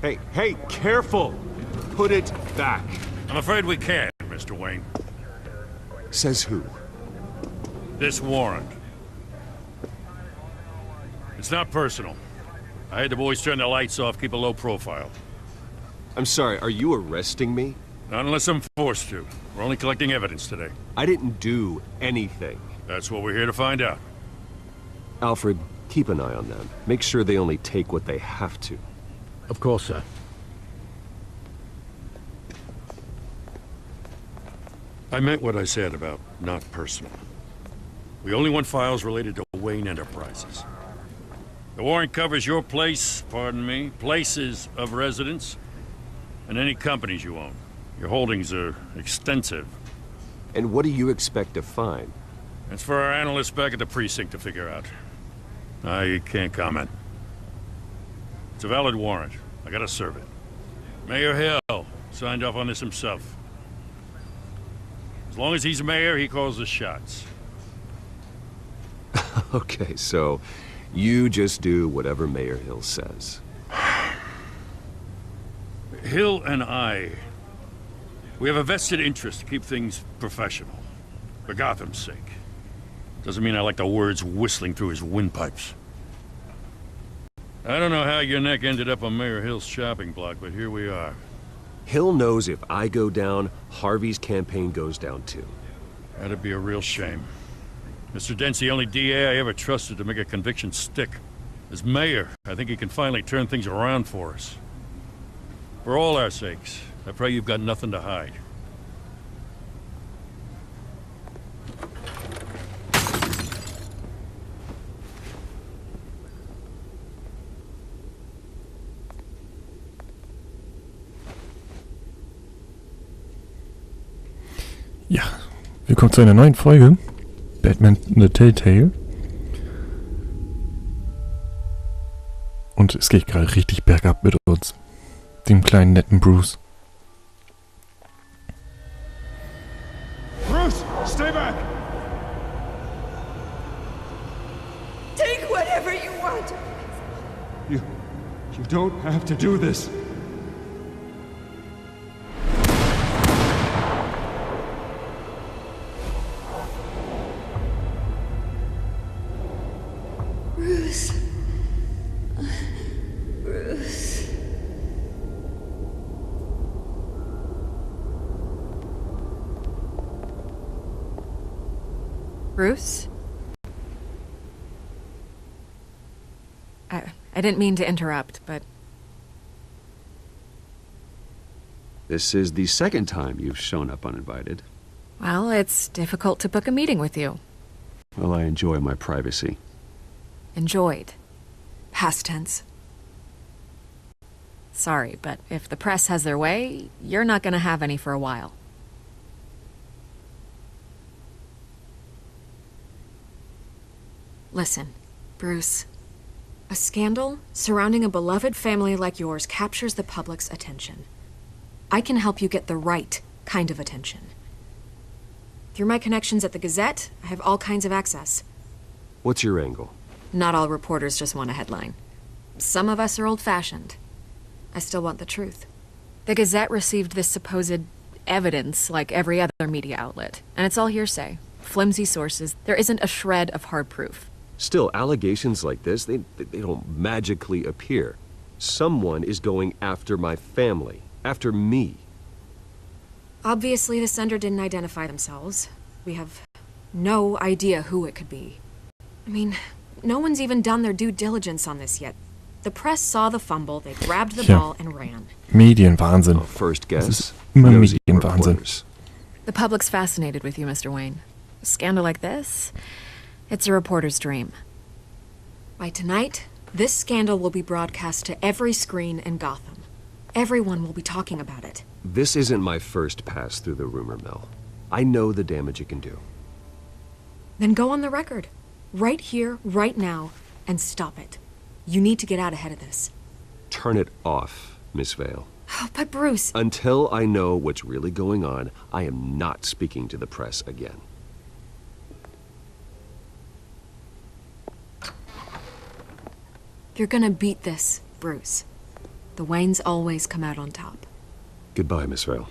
Hey, careful! Put it back. I'm afraid we can't, Mr. Wayne. Says who? This warrant. It's not personal. I had the boys turn the lights off, keep a low profile. I'm sorry, are you arresting me? Not unless I'm forced to. We're only collecting evidence today. I didn't do anything. That's what we're here to find out. Alfred, keep an eye on them. Make sure they only take what they have to. Of course, sir. I meant what I said about not personal. We only want files related to Wayne Enterprises. The warrant covers your place, pardon me, places of residence, and any companies you own. Your holdings are extensive. And what do you expect to find? It's for our analysts back at the precinct to figure out. I can't comment. It's a valid warrant. I gotta serve it. Mayor Hill signed off on this himself. As long as he's mayor, he calls the shots. Okay, so you just do whatever Mayor Hill says. Hill and we have a vested interest to keep things professional. For Gotham's sake. Doesn't mean I like the words whistling through his windpipes. I don't know how your neck ended up on Mayor Hill's shopping block, but here we are. Hill knows if I go down, Harvey's campaign goes down too. That'd be a real shame. Mr. Dent's the only DA I ever trusted to make a conviction stick. As mayor, I think he can finally turn things around for us. For all our sakes, I pray you've got nothing to hide. Ja, willkommen zu einer neuen Folge Batman The Telltale. Und es geht gerade richtig bergab mit uns, dem kleinen netten Bruce. Bruce, stay back! Take whatever you want! You don't have to do this. Bruce. Bruce. Bruce? I didn't mean to interrupt, but... This is the second time you've shown up uninvited. Well, it's difficult to book a meeting with you. Well, I enjoy my privacy. Enjoyed. Past tense. Sorry, but if the press has their way, you're not gonna have any for a while. Listen, Bruce. A scandal surrounding a beloved family like yours captures the public's attention. I can help you get the right kind of attention. Through my connections at the Gazette, I have all kinds of access. What's your angle? Not all reporters just want a headline. Some of us are old-fashioned. I still want the truth. The Gazette received this supposed evidence like every other media outlet, and it's all hearsay. Flimsy sources. There isn't a shred of hard proof. Still, allegations like this, they don't magically appear. Someone is going after my family, after me. Obviously, the sender didn't identify themselves. We have no idea who it could be. I mean, no one's even done their due diligence on this yet. The press saw the fumble, they grabbed the ball and ran. Medienwahnsinn. Oh, first guess. Das ist immer Nosy Medienwahnsinn. reporters. The public's fascinated with you, Mr. Wayne. A scandal like this, it's a reporter's dream. By tonight, this scandal will be broadcast to every screen in Gotham. Everyone will be talking about it. This isn't my first pass through the rumor mill. I know the damage it can do. Then go on the record. Right here, right now, and stop it. You need to get out ahead of this. Turn it off, Miss Vale. Oh, but Bruce... Until I know what's really going on, I am not speaking to the press again. You're gonna beat this, Bruce. The Waynes always come out on top. Goodbye, Miss Vale.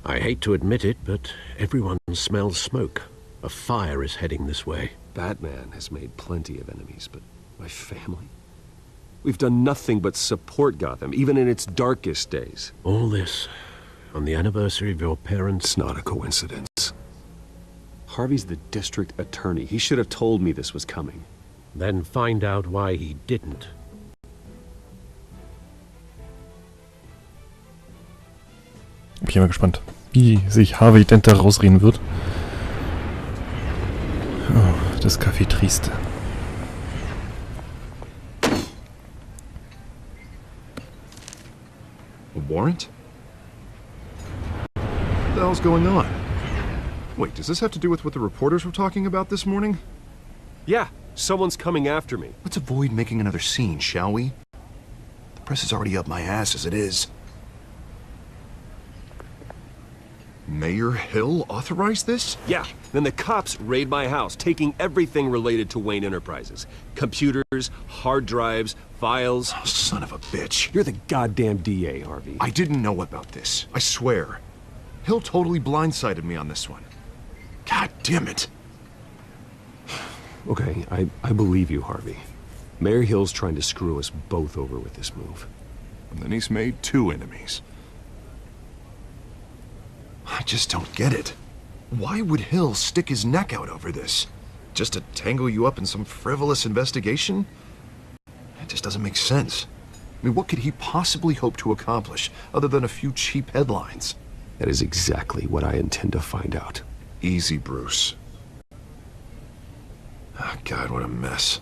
I hate to admit it, but everyone smells smoke. A fire is heading this way. Batman has made plenty of enemies, but my family? We've done nothing but support Gotham, even in its darkest days. All this on the anniversary of your parents'... It's not a coincidence. Harvey's the district attorney. He should have told me this was coming. Then find out why he didn't. Ich bin mal gespannt, wie sich Harvey Dent da rausreden wird. Oh, das Café Triste. A warrant? What the hell's going on? Wait, does this have to do with what the reporters were talking about this morning? Yeah, someone's coming after me. Let's avoid making another scene, shall we? The press is already up my ass as it is. Mayor Hill authorized this? Yeah, then the cops raid my house, taking everything related to Wayne Enterprises. Computers, hard drives, files. Oh, son of a bitch. You're the goddamn DA, Harvey. I didn't know about this. I swear. Hill totally blindsided me on this one. God damn it. Okay, I believe you, Harvey. Mayor Hill's trying to screw us both over with this move. And then he's made 2 enemies. I just don't get it. Why would Hill stick his neck out over this? Just to tangle you up in some frivolous investigation? It just doesn't make sense. I mean, what could he possibly hope to accomplish other than a few cheap headlines? That is exactly what I intend to find out. Easy, Bruce. Oh, God, what a mess.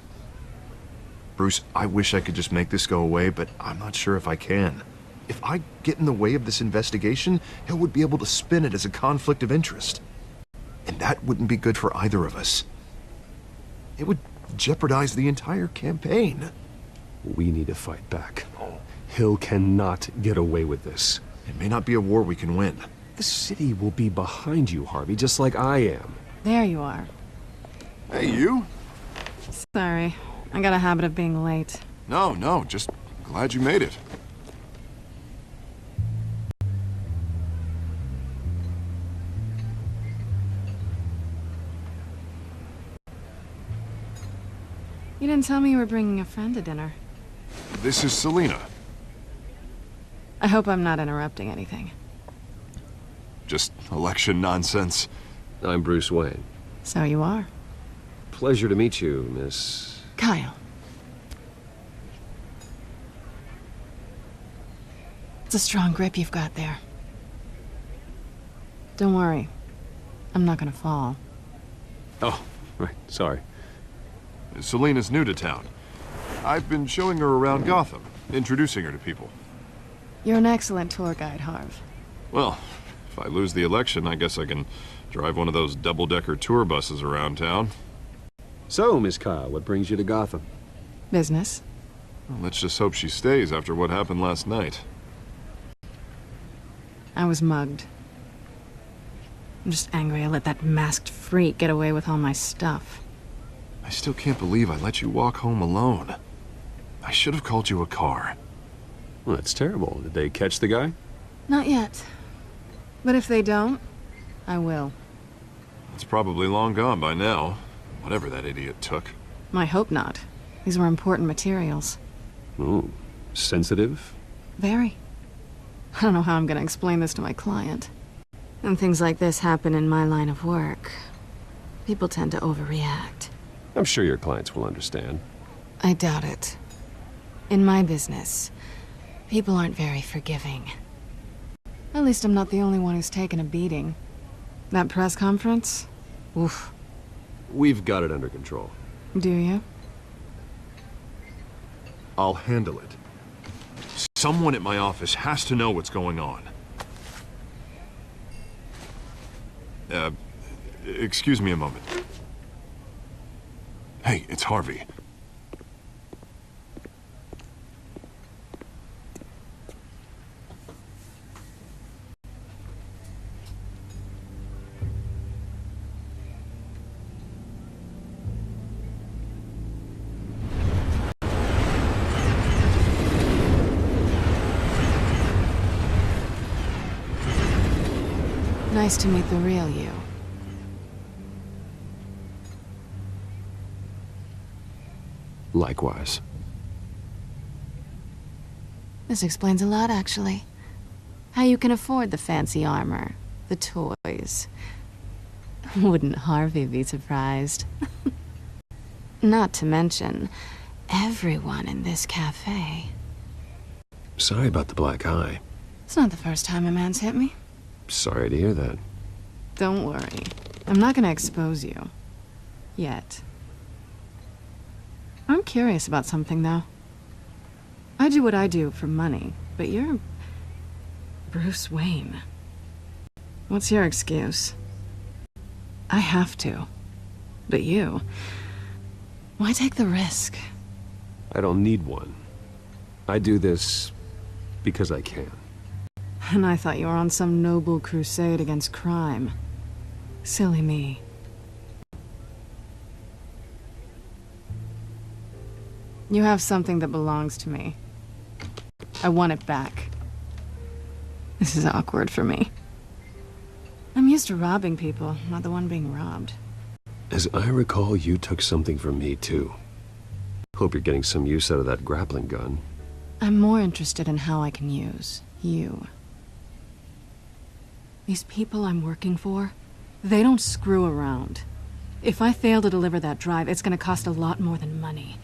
Bruce, I wish I could just make this go away, but I'm not sure if I can. If I get in the way of this investigation, Hill would be able to spin it as a conflict of interest. And that wouldn't be good for either of us. It would jeopardize the entire campaign. We need to fight back. Hill cannot get away with this. It may not be a war we can win. The city will be behind you, Harvey, just like I am. There you are. Hey, you? Sorry. I got a habit of being late. No, just glad you made it. You didn't tell me you were bringing a friend to dinner. This is Selina. I hope I'm not interrupting anything. Just election nonsense. I'm Bruce Wayne. So you are. Pleasure to meet you, Miss... Kyle. It's a strong grip you've got there. Don't worry. I'm not gonna fall. Oh, right, sorry. Selina's new to town. I've been showing her around Gotham, introducing her to people. You're an excellent tour guide, Harv. Well, if I lose the election, I guess I can drive one of those double-decker tour buses around town. So, Miss Kyle, what brings you to Gotham? Business. Well, let's just hope she stays after what happened last night. I was mugged. I'm just angry I let that masked freak get away with all my stuff. I still can't believe I let you walk home alone. I should have called you a car. Well, that's terrible. Did they catch the guy? Not yet. But if they don't, I will. It's probably long gone by now. Whatever that idiot took. I hope not. These were important materials. Ooh, sensitive? Very. I don't know how I'm gonna explain this to my client. And things like this happen in my line of work. People tend to overreact. I'm sure your clients will understand. I doubt it. In my business, people aren't very forgiving. At least I'm not the only one who's taken a beating. That press conference? Oof. We've got it under control. Do you? I'll handle it. Someone at my office has to know what's going on. Excuse me a moment. Hey, it's Harvey. Nice to meet the real you. Likewise. This explains a lot, actually. How you can afford the fancy armor, the toys. Wouldn't Harvey be surprised? Not to mention, everyone in this cafe. Sorry about the black eye. It's not the first time a man's hit me. Sorry to hear that. Don't worry. I'm not gonna expose you. Yet. I'm curious about something, though. I do what I do for money, but you're... Bruce Wayne. What's your excuse? I have to. But you... Why take the risk? I don't need one. I do this because I can. And I thought you were on some noble crusade against crime. Silly me. You have something that belongs to me. I want it back. This is awkward for me. I'm used to robbing people, not the one being robbed. As I recall, you took something from me, too. Hope you're getting some use out of that grappling gun. I'm more interested in how I can use you. These people I'm working for, they don't screw around. If I fail to deliver that drive, it's gonna cost a lot more than money.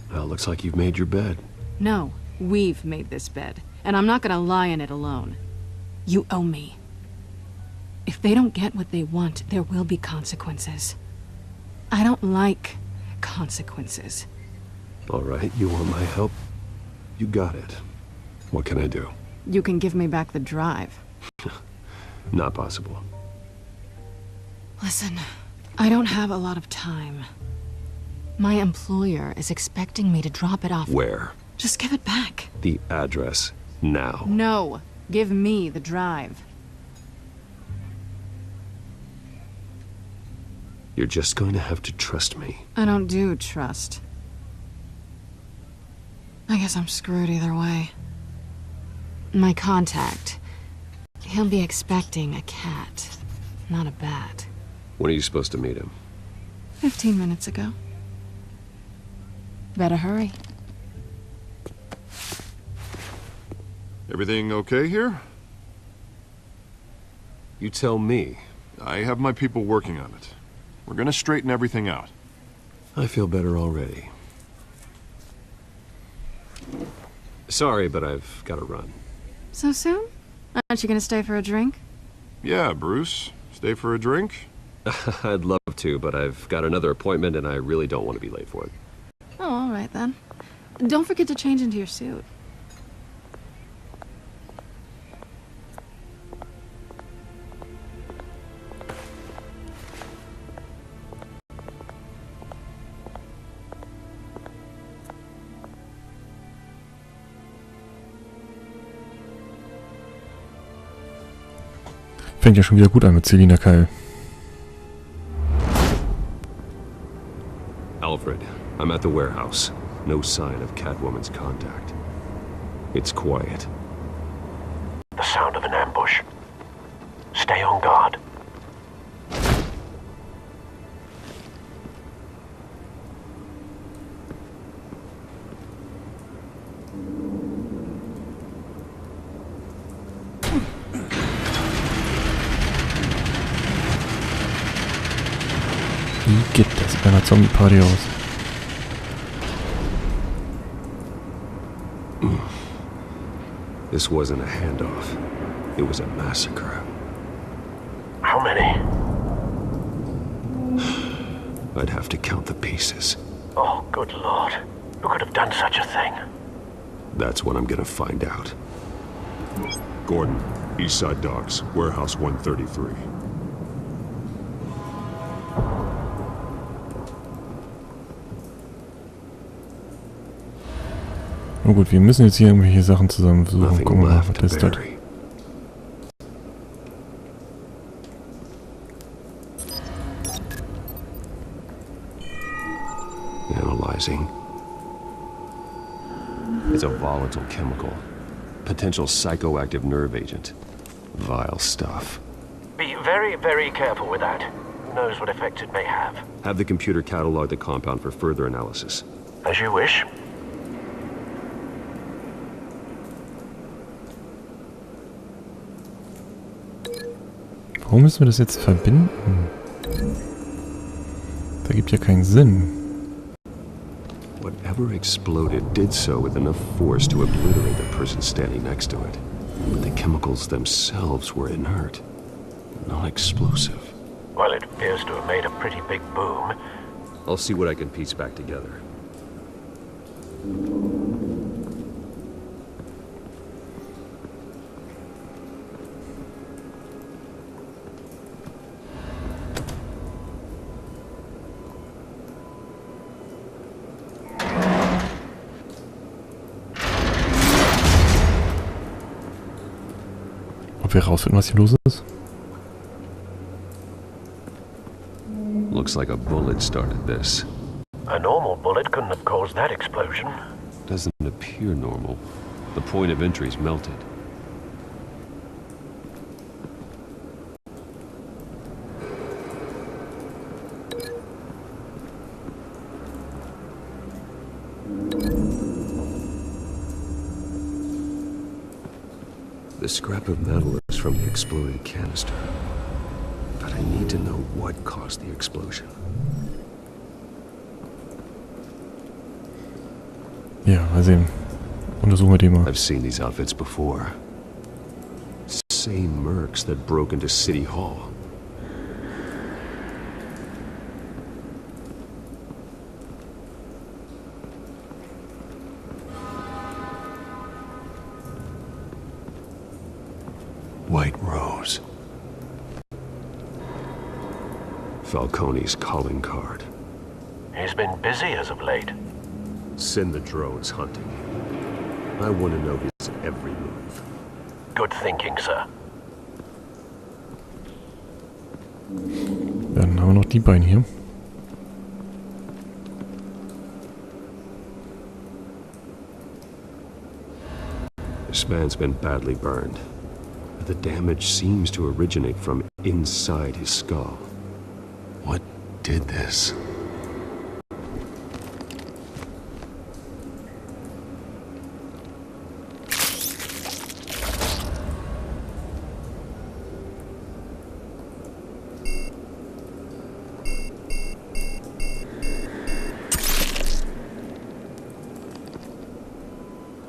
Well, looks like you've made your bed. No, we've made this bed, and I'm not gonna lie in it alone. You owe me. If they don't get what they want, there will be consequences. I don't like consequences. All right, you want my help? You got it. What can I do? You can give me back the drive. Not possible. Listen, I don't have a lot of time. My employer is expecting me to drop it off. Where? Just give it back. The address, now. No, give me the drive. You're just going to have to trust me. I don't do trust. I guess I'm screwed either way. My contact. He'll be expecting a cat, not a bat. When are you supposed to meet him? 15 minutes ago. Better hurry. Everything okay here? You tell me. I have my people working on it. We're gonna straighten everything out. I feel better already. Sorry, but I've got to run. So soon? Aren't you gonna stay for a drink? Yeah, Bruce. Stay for a drink? I'd love to, but I've got another appointment and I really don't want to be late for it. Oh, all right then. Don't forget to change into your suit. Fängt ja schon wieder gut an mit Selina Kyle. Alfred, I'm at the warehouse. No sign of Catwoman's contact. It's quiet. The sound of an ambush. Stay on guard. Wie geht das bei einer Zombie-Party aus? This wasn't a handoff. It was a massacre. How many? I'd have to count the pieces. Oh, good lord. Who could have done such a thing? That's what I'm gonna find out. Gordon, Eastside Docks, Warehouse 133. Oh gut, wir müssen jetzt hier irgendwelche Sachen zusammensuchen. Nothing Gucken wir mal, was left to das dort. bury. Analyzing. It's a volatile chemical. Potential psychoactive nerve agent. Vile stuff. Be very, very careful with that. Who knows what effects it may have. Have the computer catalog the compound for further analysis. As you wish. Warum müssen wir das jetzt verbinden? Das ergibt ja keinen Sinn. Whatever exploded did so with enough force to obliterate the person standing next to it. But the chemicals themselves were inert, not explosive. Well, it appears to have made a pretty big boom. I'll see what I can piece back together. Ob wir rausfinden, was hier los ist? Looks like a bullet started this. A normal bullet couldn't have caused that explosion. Doesn't appear normal. The point of entry's melted. The scrap of metal is from the exploded canister. But I need to know what caused the explosion. Ja, mal sehen. Untersuchen wir die mal. I've seen these outfits before. Same mercs that broke into City Hall. White Rose. Falcone's calling card. He's been busy as of late. Send the drones hunting. I want to know his every move. Good thinking, sir. Dann haben wir noch die beiden hier. This man's been badly burned. The damage seems to originate from inside his skull. What did this?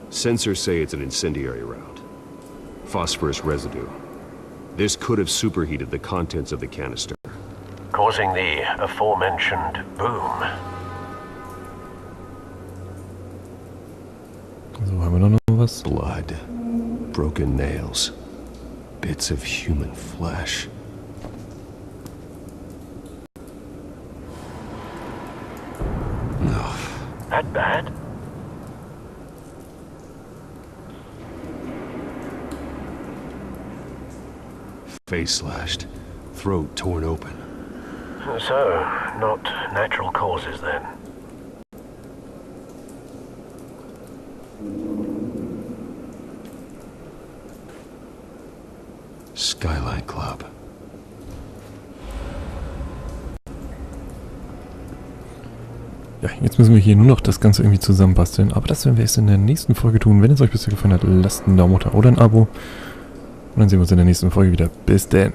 Sensors say it's an incendiary round. Phosphorus residue. This could have superheated the contents of the canister, Causing the aforementioned boom. So, haben wir noch was? Blood, broken nails, bits of human flesh. No. That bad? Face slashed, throat torn open. So, not natural causes then. Skyline Club. Ja, jetzt müssen wir hier nur noch das Ganze irgendwie zusammenbasteln. Aber das werden wir erst in der nächsten Folge tun. Wenn es euch bisher gefallen hat, lasst einen Daumen runter oder ein Abo. Und dann sehen wir uns in der nächsten Folge wieder. Bis dann.